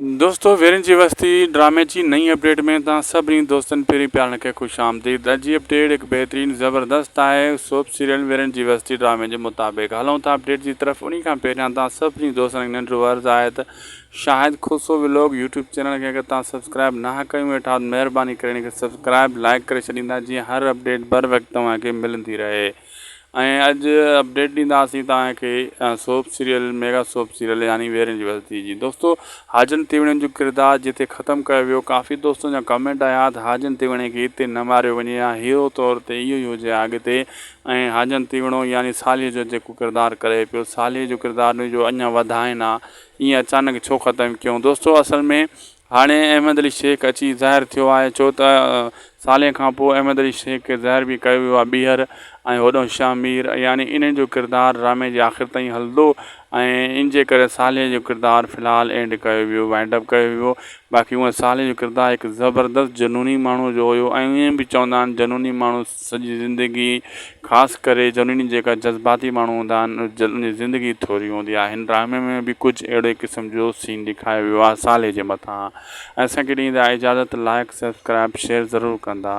दोस्तों वीरन जी वस्ती ड्रामे की नई अपडेट में तव्हां सभिनी दोस्तनि पहिरीं प्यारनि खे ख़ुशि आमदीद। अॼु जी अपडेट एक बेहतरीन ज़बरदस्त है सोप सीरियल वीरन जी वस्ती ड्रामे के मुताबिक हलूं था अपडेट की तरफ़। उन खां पहिरियां तव्हां सभिनी दोस्तनि खे नंढिड़ो अर्ज़ु आहे त शाहिद खुसो व्लॉग यूट्यूब चैनल के अगर तव्हां सब्सक्राइब ना कयो वेठा महिरबानी करे इनखे सब्सक्राइब लाइक करे छॾींदा जीअं हर अपडेट बर वक़्तु तव्हांखे मिलंदी रहे। अॼु अपडेट ॾींदासीं तव्हांखे soap serial mega soap serial यानी वीरन जी वस्ती जी। दोस्तों हाजन तीवड़े जो किरदार जिते ख़त्म किया वियो, काफ़ी दोस्तों जा कमेंट आया त हाजन तीवड़े के हिते न मारियो वञे या हीरो तौर ते इहो ई हुजे अॻिते। हाजन तीवड़ो यानी सालीअ जो जेको किरदारु करे पियो, सालीअ जो किरदारु जो अञा वधाइनि आहे, ईअं अचानक छो ख़त्म कयूं। दोस्तों असल में हाणे अहमद अली शेख अची ज़ाहिर थियो आहे, छो त साले खां पोइ अहमद अली शेख खे ज़ाहिर बि कयो वियो आहे ॿीहर ऐं होॾो शामीर, यानी इन जो किरदारु ड्रामे जे आख़िर ताईं हलंदो ऐं इन जे करे साले जो किरदारु फ़िलहालु एंड कयो वियो, वाइंड अप कयो वियो। बाक़ी हूअं साले जो किरदारु हिकु ज़बरदस्त जनूनी माण्हू जो हुयो ऐं ईअं बि चवंदा आहिनि जनूनी माण्हू सॼी ज़िंदगी ख़ासि करे जनूनी जेका जज़्बाती माण्हू हूंदा आहिनि ज़िंदगी थोरी हूंदी आहे। हिन ड्रामे में बि कुझु अहिड़े क़िस्म जो सीन ॾेखारियो वियो आहे साले जे मथां। असांखे ॾींदा इजाज़त, लाइक सब्सक्राइब शेयर ज़रूरु कंदा।